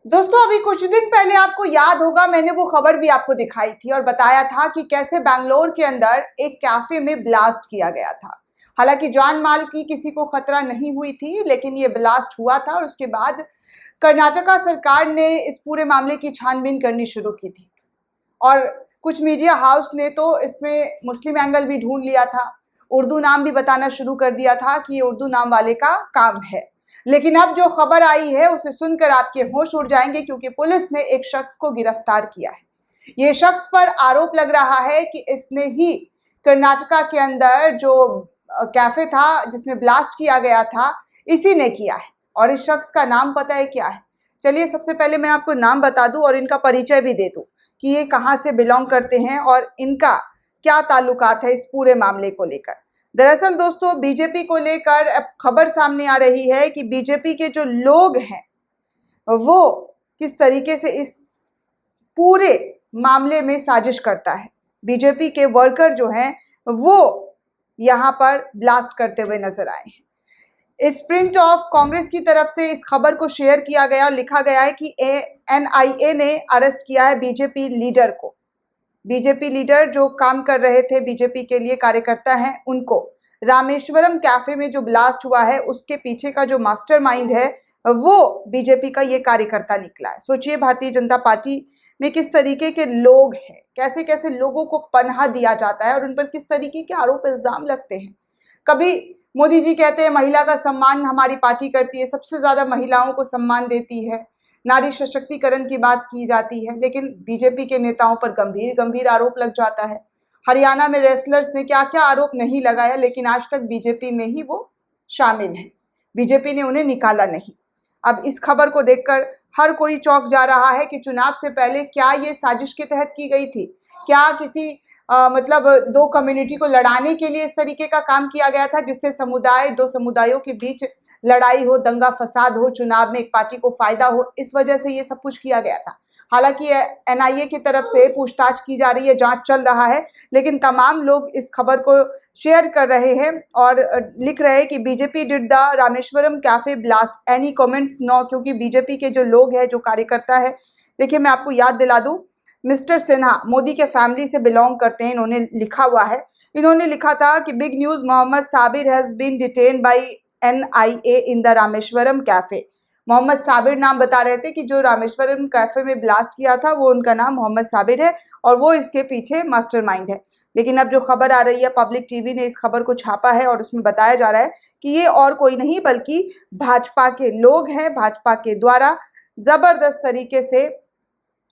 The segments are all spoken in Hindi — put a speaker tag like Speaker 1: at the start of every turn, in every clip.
Speaker 1: दोस्तों अभी कुछ दिन पहले आपको याद होगा मैंने वो खबर भी आपको दिखाई थी और बताया था कि कैसे बैंगलोर के अंदर एक कैफे में ब्लास्ट किया गया था। हालांकि जान माल की किसी को खतरा नहीं हुई थी, लेकिन ये ब्लास्ट हुआ था और उसके बाद कर्नाटका सरकार ने इस पूरे मामले की छानबीन करनी शुरू की थी। और कुछ मीडिया हाउस ने तो इसमें मुस्लिम एंगल भी ढूंढ लिया था, उर्दू नाम भी बताना शुरू कर दिया था कि ये उर्दू नाम वाले का काम है। लेकिन अब जो खबर आई है उसे सुनकर आपके होश उड़ जाएंगे, क्योंकि पुलिस ने एक शख्स को गिरफ्तार किया है। ये शख्स पर आरोप लग रहा है कि इसने ही कर्नाटका के अंदर जो कैफे था जिसमें ब्लास्ट किया गया था, इसी ने किया है। और इस शख्स का नाम पता है क्या है? चलिए सबसे पहले मैं आपको नाम बता दूं और इनका परिचय भी दे दूं कि ये कहां से बिलोंग करते हैं और इनका क्या ताल्लुकात है इस पूरे मामले को लेकर। दरअसल दोस्तों बीजेपी को लेकर अब खबर सामने आ रही है कि बीजेपी के जो लोग हैं वो किस तरीके से इस पूरे मामले में साजिश करता है। बीजेपी के वर्कर जो हैं वो यहाँ पर ब्लास्ट करते हुए नजर आए हैं। इस प्रिंट ऑफ कांग्रेस की तरफ से इस खबर को शेयर किया गया और लिखा गया है कि एनआईए ने अरेस्ट किया है बीजेपी लीडर को। बीजेपी लीडर जो काम कर रहे थे, बीजेपी के लिए कार्यकर्ता हैं, उनको रामेश्वरम कैफे में जो ब्लास्ट हुआ है उसके पीछे का जो मास्टरमाइंड है वो बीजेपी का ये कार्यकर्ता निकला है। सोचिए भारतीय जनता पार्टी में किस तरीके के लोग हैं, कैसे कैसे लोगों को पनाह दिया जाता है और उन पर किस तरीके के आरोप इल्जाम लगते हैं। कभी मोदी जी कहते हैं महिला का सम्मान हमारी पार्टी करती है, सबसे ज्यादा महिलाओं को सम्मान देती है, नारी सशक्तिकरण की बात की जाती है, लेकिन बीजेपी के नेताओं पर गंभीर गंभीर आरोप लग जाता है। हरियाणा में रेसलर्स ने क्या क्या आरोप नहीं लगाया, लेकिन आज तक बीजेपी में ही वो शामिल है, बीजेपी ने उन्हें निकाला नहीं। अब इस खबर को देखकर हर कोई चौंक जा रहा है कि चुनाव से पहले क्या ये साजिश के तहत की गई थी, क्या किसी मतलब दो कम्युनिटी को लड़ाने के लिए इस तरीके का काम किया गया था जिससे दो समुदायों के बीच लड़ाई हो, दंगा फसाद हो, चुनाव में एक पार्टी को फायदा हो, इस वजह से ये सब कुछ किया गया था। हालांकि एनआईए की तरफ से पूछताछ की जा रही है, जांच चल रहा है, लेकिन तमाम लोग इस खबर को शेयर कर रहे हैं और लिख रहे हैं कि BJP did the Rameswaram cafe blast, any comments no. क्योंकि बीजेपी के जो लोग हैं, जो कार्यकर्ता है, देखिए मैं आपको याद दिला दूं, मिस्टर सिन्हा मोदी के फैमिली से बिलोंग करते हैं। इन्होंने लिखा हुआ है, इन्होंने लिखा था कि big news, Mohammed Sabir has been detain by NIA in the Rameswaram cafe. Mohammed Sabir नाम बता रहे थे कि जो रामेश्वरम कैफे में ब्लास्ट किया था वो उनका नाम मोहम्मद साबिर है और वो इसके पीछे मास्टरमाइंड है। लेकिन अब जो खबर आ रही है, पब्लिक टीवी ने इस खबर को छापा है और उसमें बताया जा रहा है कि ये और कोई नहीं बल्कि भाजपा के लोग हैं। भाजपा के द्वारा जबरदस्त तरीके से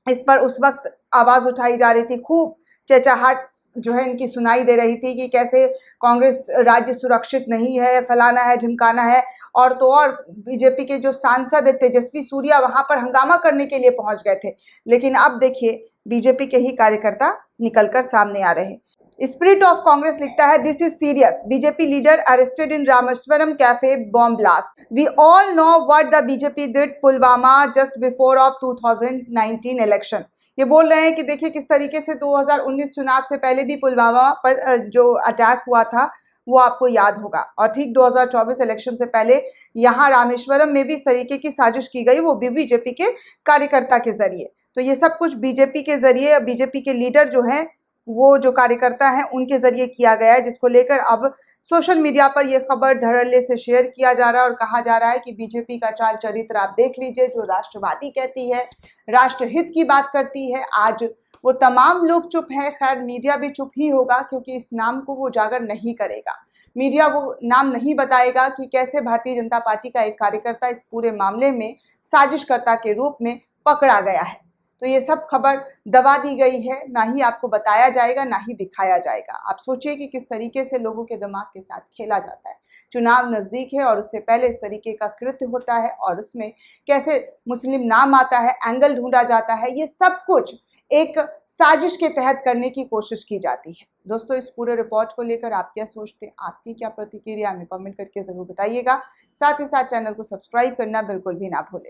Speaker 1: इस पर उस वक्त आवाज उठाई जा रही थी, खूब चहचहाट जो है इनकी सुनाई दे रही थी कि कैसे कांग्रेस राज्य सुरक्षित नहीं है, फलाना है, ढिमकाना है। और तो और बीजेपी के जो सांसद है तेजस्वी सूर्या वहां पर हंगामा करने के लिए पहुंच गए थे। लेकिन अब देखिए बीजेपी के ही कार्यकर्ता निकलकर सामने आ रहे हैं। स्पिरिट ऑफ कांग्रेस लिखता है, this is serious, BJP leader arrested in Rameswaram cafe bomb blast, we all know what the BJP did Pulwama just before of 2019 election. ये बोल रहे हैं कि देखिए किस तरीके से 2019 चुनाव से पहले भी पुलवामा पर जो अटैक हुआ था वो आपको याद होगा, और ठीक 2024 इलेक्शन से पहले यहाँ रामेश्वरम में भी इस तरीके की साजिश की गई, वो भी बीजेपी के कार्यकर्ता के जरिए। तो ये सब कुछ बीजेपी के जरिए, बीजेपी के लीडर जो हैं, वो जो कार्यकर्ता हैं उनके जरिए किया गया है, जिसको लेकर अब सोशल मीडिया पर यह खबर धड़ल्ले से शेयर किया जा रहा है और कहा जा रहा है कि बीजेपी का चाल चरित्र आप देख लीजिए, जो राष्ट्रवादी कहती है, राष्ट्रहित की बात करती है, आज वो तमाम लोग चुप हैं। खैर मीडिया भी चुप ही होगा, क्योंकि इस नाम को वो उजागर नहीं करेगा। मीडिया वो नाम नहीं बताएगा कि कैसे भारतीय जनता पार्टी का एक कार्यकर्ता इस पूरे मामले में साजिशकर्ता के रूप में पकड़ा गया है। तो ये सब खबर दबा दी गई है, ना ही आपको बताया जाएगा, ना ही दिखाया जाएगा। आप सोचिए कि किस तरीके से लोगों के दिमाग के साथ खेला जाता है। चुनाव नजदीक है और उससे पहले इस तरीके का कृत्य होता है और उसमें कैसे मुस्लिम नाम आता है, एंगल ढूंढा जाता है, ये सब कुछ एक साजिश के तहत करने की कोशिश की जाती है। दोस्तों इस पूरे रिपोर्ट को लेकर आप क्या सोचते हैं, आपकी क्या प्रतिक्रिया, हमें कमेंट करके जरूर बताइएगा। साथ ही साथ चैनल को सब्सक्राइब करना बिल्कुल भी ना भूलें।